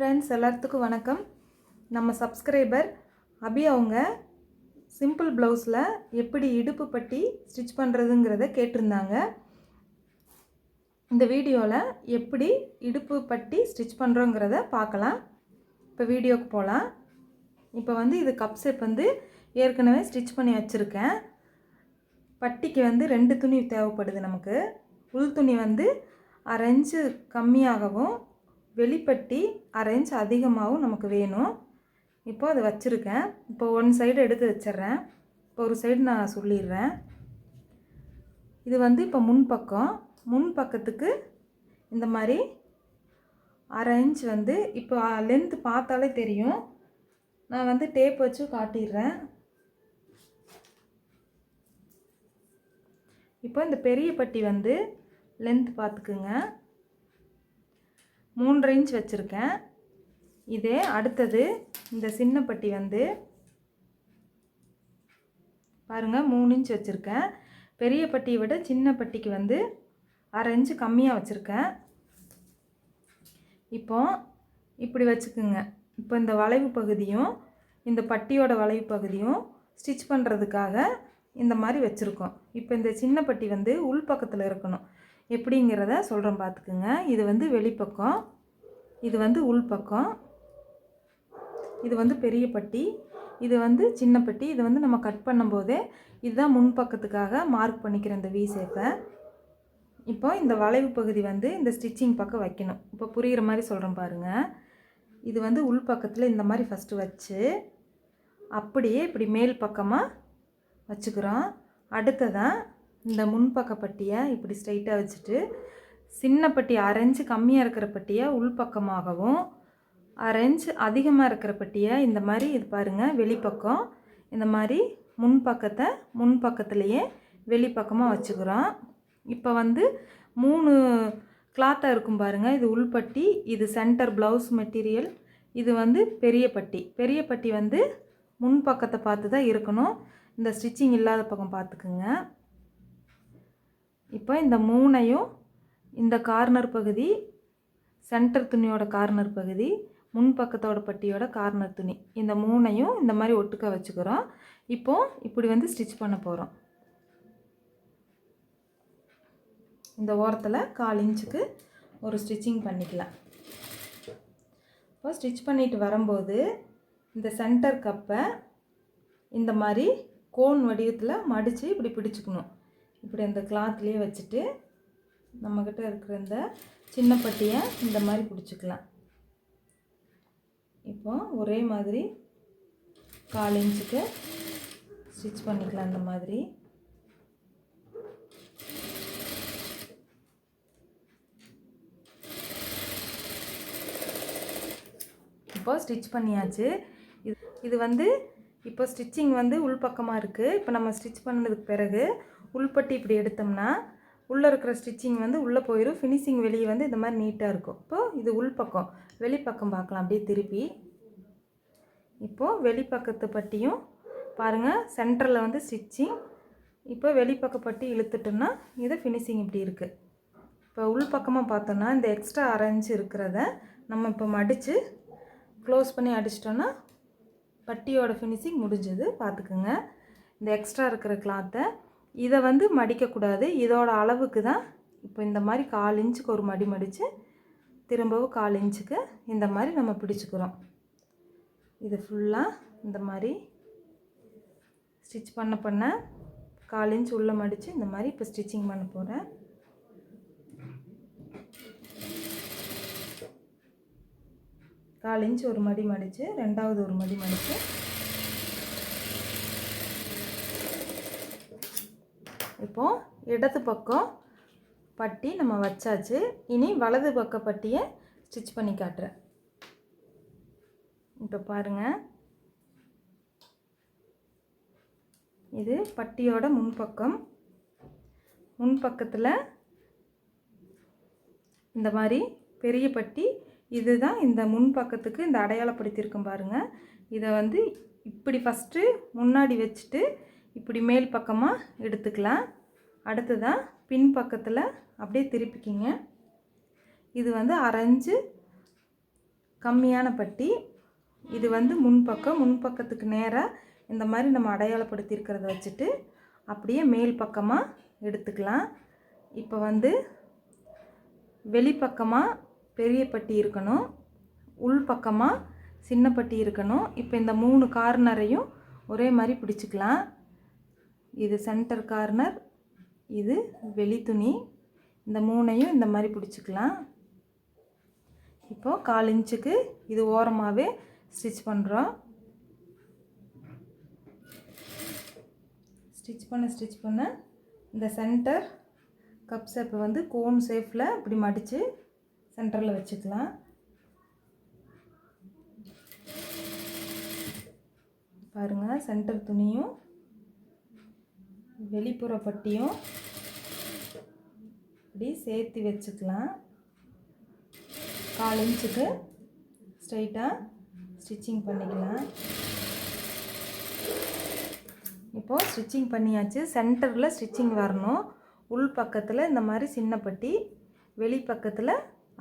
Friends, எல்லாத்துக்கும் வணக்கம். நம்ம சப்ஸ்கிரைபர் அபி அவங்க சிம்பிள் ப்ளவுஸில் எப்படி இடுப்பு பட்டி ஸ்டிச் பண்ணுறதுங்கிறத கேட்டிருந்தாங்க. இந்த வீடியோவில் எப்படி இடுப்பு பட்டி ஸ்டிச் பண்ணுறோங்கிறத பார்க்கலாம். இப்போ வீடியோவுக்கு போகலாம். இப்போ இது கப் ஷேப் ஏற்கனவே ஸ்டிச் பண்ணி வச்சுருக்கேன். பட்டிக்கு 2 துணி தேவைப்படுது நமக்கு. உள் துணி 1/2 இன்ச்சு கம்மியாகவும் வெளிப்பட்டி 1/2 இன்ச் அதிகமாகவும் நமக்கு வேணும். இப்போ அதை வச்சுருக்கேன். இப்போ ஒன் சைடு எடுத்து வச்சிட்றேன். இப்போ ஒரு சைடு நான் சொல்லிடுறேன். இது இப்போ முன் பக்கத்துக்கு இந்த மாதிரி 1/2 இன்ச் இப்போ லென்த்து பார்த்தாலே தெரியும். நான் டேப் வச்சு காட்டிடுறேன். இப்போ இந்த பெரிய பட்டி லென்த் பார்த்துக்குங்க, 3/2 இன்ச் வச்சுருக்கேன். இதே அடுத்தது இந்த சின்ன பட்டி பாருங்கள் 3 இன்ச் வச்சுருக்கேன். பெரிய பட்டியை விட சின்ன பட்டிக்கு 1/2 இன்ச்சு கம்மியாக வச்சுருக்கேன். இப்போ இப்படி வச்சுக்குங்க. இப்போ இந்த வளைவு பகுதியும் இந்த பட்டியோட வளைவு பகுதியும் ஸ்டிச் பண்ணுறதுக்காக இந்த மாதிரி வச்சுருக்கோம். இப்போ இந்த சின்ன பட்டி உள் பக்கத்தில் இருக்கணும். எப்படிங்கிறத சொல்கிறேன் பார்த்துக்குங்க. இது வெளிப்பக்கம், இது உள்பக்கம், இது பெரிய பட்டி, இது சின்ன பட்டி. இது நம்ம கட் பண்ணும்போதே இதுதான் முன்பக்கத்துக்காக மார்க் பண்ணிக்கிற இந்த வி ஷேப்பை. இப்போ இந்த வளைவு பகுதி இந்த ஸ்டிச்சிங் பக்கம் வைக்கணும். இப்போ புரிகிற மாதிரி சொல்கிறேன் பாருங்கள். இது உள்பக்கத்தில் இந்த மாதிரி ஃபஸ்ட்டு வச்சு அப்படியே இப்படி மேல் பக்கமாக வச்சுக்கிறோம். அடுத்ததான் இந்த முன்பக்க பட்டியை இப்படி ஸ்ட்ரைட்டாக வச்சுட்டு சின்ன பட்டி 1/2 இன்ச்சு கம்மியாக இருக்கிற பட்டியை உள்பக்கமாகவும் 1/2 இன்ச்சு அதிகமாக இருக்கிற பட்டியை இந்த மாதிரி இது பாருங்கள் வெளிப்பக்கம் இந்த மாதிரி முன்பக்கத்துலேயே வெளிப்பக்கமாக வச்சுக்கிறோம். இப்போ 3 கிளாத்தாக இருக்கும் பாருங்கள். இது உள்பட்டி, இது சென்டர் ப்ளவுஸ் மெட்டீரியல், இது பெரிய பட்டி. பெரிய பட்டி முன்பக்கத்தை பார்த்து தான் இருக்கணும். இந்த ஸ்டிச்சிங் இல்லாத பக்கம் பார்த்துக்குங்க. இப்போ இந்த 3ஐயும் இந்த கார்னர் பகுதி, சென்டர் துணியோட கார்னர் பகுதி, முன்பக்கத்தோட பட்டியோட கார்னர் துணி, இந்த 3ஐயும் இந்த மாதிரி ஒட்டுக்க வச்சுக்கிறோம். இப்போது இப்படி ஸ்டிச் பண்ண போகிறோம். இந்த ஓரத்தில் 1/4 இன்ச்சுக்கு ஒரு ஸ்டிச்சிங் பண்ணிக்கலாம். இப்போ ஸ்டிச் பண்ணிட்டு வரும்போது இந்த சென்டர் கப்பை இந்த மாதிரி கோன் வடிவத்தில் மடித்து இப்படி பிடிச்சிக்கணும். இப்படி அந்த கிளாத்லேயே வச்சுட்டு நம்மக்கிட்ட இருக்கிற இந்த சின்ன பட்டியை இந்த மாதிரி பிடிச்சிக்கலாம். இப்போ ஒரே மாதிரி 1/4 இன்ச்சுக்கு ஸ்டிச் பண்ணிக்கலாம். இந்த மாதிரி இப்போ ஸ்டிச் பண்ணியாச்சு. இது இப்போ ஸ்டிச்சிங் உள்பக்கமாக இருக்குது. இப்போ நம்ம ஸ்டிச் பண்ணதுக்கு பிறகு உள்பட்டி இப்படி எடுத்தோம்னா உள்ளே இருக்கிற ஸ்டிச்சிங் உள்ளே போயிடும். ஃபினிஷிங் வெளியே இந்த மாதிரி நீட்டாக இருக்கும். இப்போது இது உள்பக்கம், வெளிப்பக்கம் பார்க்கலாம். அப்படியே திருப்பி இப்போது வெளிப்பக்கத்து பட்டியும் பாருங்கள், சென்டரில் ஸ்டிச்சிங். இப்போ வெளிப்பக்க பட்டி இழுத்துட்டோம்னா இது ஃபினிஷிங் இப்படி இருக்குது. இப்போ உள்பக்கமாக பார்த்தோன்னா இந்த எக்ஸ்ட்ரா 1/2 இன்ச்சு இருக்கிறத நம்ம இப்போ மடித்து க்ளோஸ் பண்ணி அடிச்சிட்டோன்னா பட்டியோட ஃபினிஷிங் முடிஞ்சது. பார்த்துக்குங்க. இந்த எக்ஸ்ட்ரா இருக்கிற கிளாத்தை இதை மடிக்கக்கூடாது. இதோட அளவுக்கு தான் இப்போ இந்த மாதிரி 1/4 இன்ச்சுக்கு ஒரு மடித்து திரும்பவும் 1/4 இன்ச்சுக்கு இந்த மாதிரி நம்ம பிடிச்சிக்கிறோம். இது ஃபுல்லாக இந்த மாதிரி ஸ்டிச் பண்ண 1/4 இன்ச் உள்ளே மடித்து இந்த மாதிரி இப்போ ஸ்டிச்சிங் பண்ண போகிறேன். கால் இன்ச் ஒரு மடி மடித்து, ரெண்டாவது ஒரு மடி மடித்து, இப்போது இடது பக்கம் பட்டி நம்ம வச்சாச்சு. இனி வலது பக்க பட்டியை ஸ்டிச் பண்ணி காட்டுறேன். இப்போ பாருங்கள், இது பட்டியோட முன்பக்கத்தில் இந்த மாதிரி பெரிய பட்டி, இதுதான் இந்த முன்பக்கத்துக்கு இந்த அடையாளப்படுத்தியிருக்கும் பாருங்கள். இதை இப்படி ஃபஸ்ட்டு முன்னாடி வச்சுட்டு இப்படி மேல் பக்கமாக எடுத்துக்கலாம். அடுத்ததான் பின் பக்கத்தில் அப்படியே திருப்பிக்கிங்க. இது 1/2 இன்ச்சு கம்மியான பட்டி. இது வந்து முன்பக்கத்துக்கு நேராக இந்த மாதிரி நம்ம அடையாளப்படுத்தி இருக்கிறத வச்சுட்டு அப்படியே மேல் பக்கமாக எடுத்துக்கலாம். இப்போ வந்து வெளிப்பக்கமாக பெரிய பட்டி இருக்கணும், உள் பக்கமாக சின்ன பட்டி இருக்கணும். இப்போ இந்த 3 கார்னரையும் ஒரே மாதிரி பிடிச்சிக்கலாம். இது சென்டர் கார்னர், இது வெளி துணி, இந்த 3ஐயும் இந்த மாதிரி பிடிச்சிக்கலாம். இப்போது 1/4 இன்ச்சுக்கு இது ஓரமாகவே ஸ்டிச் பண்ணுறோம். ஸ்டிச் பண்ண இந்த சென்டர் கப் ஷேப் வந்து கோன் ஷேப்பில் இப்படி மடித்து சென்டரில் வச்சுக்கலாம். பாருங்கள், சென்டர் துணியும் வெளிப்புற பட்டியும் இப்படி சேர்த்து வச்சுக்கலாம். 1/4 இன்ச்சுக்கு ஸ்ட்ரைட்டாக ஸ்டிச்சிங் பண்ணிக்கலாம். இப்போது ஸ்டிச்சிங் பண்ணியாச்சு. சென்டரில் ஸ்டிச்சிங் வரணும். உள் பக்கத்தில் இந்த மாதிரி சின்ன பட்டி, வெளி பக்கத்தில்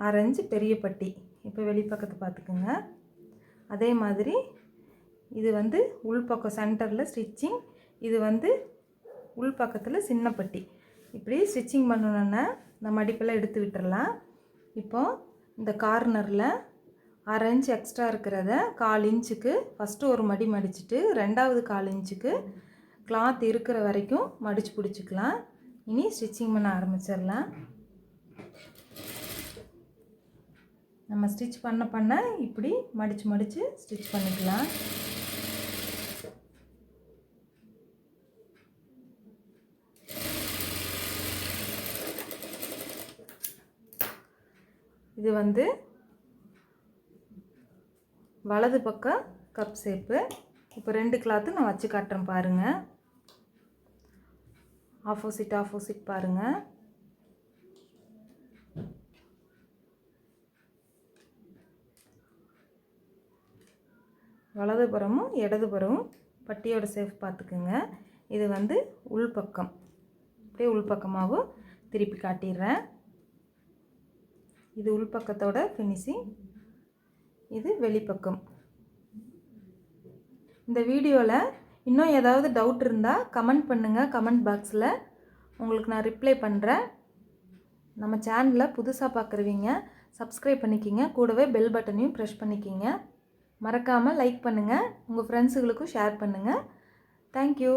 1/2 இன்ச்சு பெரிய பட்டி. இப்போ வெளி பக்கத்தை பார்த்துக்குங்க. அதே மாதிரி இது வந்து உள் பக்கம் சென்டரில் ஸ்டிச்சிங், இது வந்து உள் பக்கத்தில் சின்ன பட்டி. இப்படி ஸ்டிச்சிங் பண்ணணுன்னா இந்த மடிப்பெல்லாம் எடுத்து விட்டுறலாம். இப்போது இந்த கார்னரில் 1/2 இன்ச் எக்ஸ்ட்ரா இருக்கிறத 1/4 இன்ச்சுக்கு ஃபஸ்ட்டு ஒரு மடி மடிச்சுட்டு 2வது 1/4 இன்ச்சுக்கு கிளாத் இருக்கிற வரைக்கும் மடித்து பிடிச்சிக்கலாம். இனி ஸ்டிச்சிங் பண்ண ஆரம்பிச்சிடலாம். நம்ம ஸ்டிச் பண்ண இப்படி மடித்து ஸ்டிச் பண்ணிக்கலாம். இது வந்து வலது பக்கம் கப் ஷேப்பு. இப்போ 2 கிளாத்து நான் வச்சு காட்டுறேன் பாருங்கள். ஆப்போசிட் பாருங்கள். வலதுபுறமும் இடதுபுறமும் பட்டியோட ஷேப் பார்த்துக்குங்க. இது வந்து உள்பக்கம், அப்படியே உள்பக்கமாகவும் திருப்பி காட்டிடுறேன். இது உள்பக்கத்தோட ஃபினிஷிங், இது வெளிப்பக்கம். இந்த வீடியோவில் இன்னும் ஏதாவது டவுட் இருந்தால் கமெண்ட் பண்ணுங்கள். கமெண்ட் பாக்ஸில் உங்களுக்கு நான் ரிப்ளை பண்ணுறேன். நம்ம சேனலில் புதுசாக பார்க்குறவங்க சப்ஸ்கிரைப் பண்ணிக்கிங்க, கூடவே பெல் பட்டனையும் ப்ரெஸ் பண்ணிக்கிங்க. மறக்காமல் லைக் பண்ணுங்கள், உங்கள் ஃப்ரெண்ட்ஸுகளுக்கும் ஷேர் பண்ணுங்கள். தேங்க்யூ.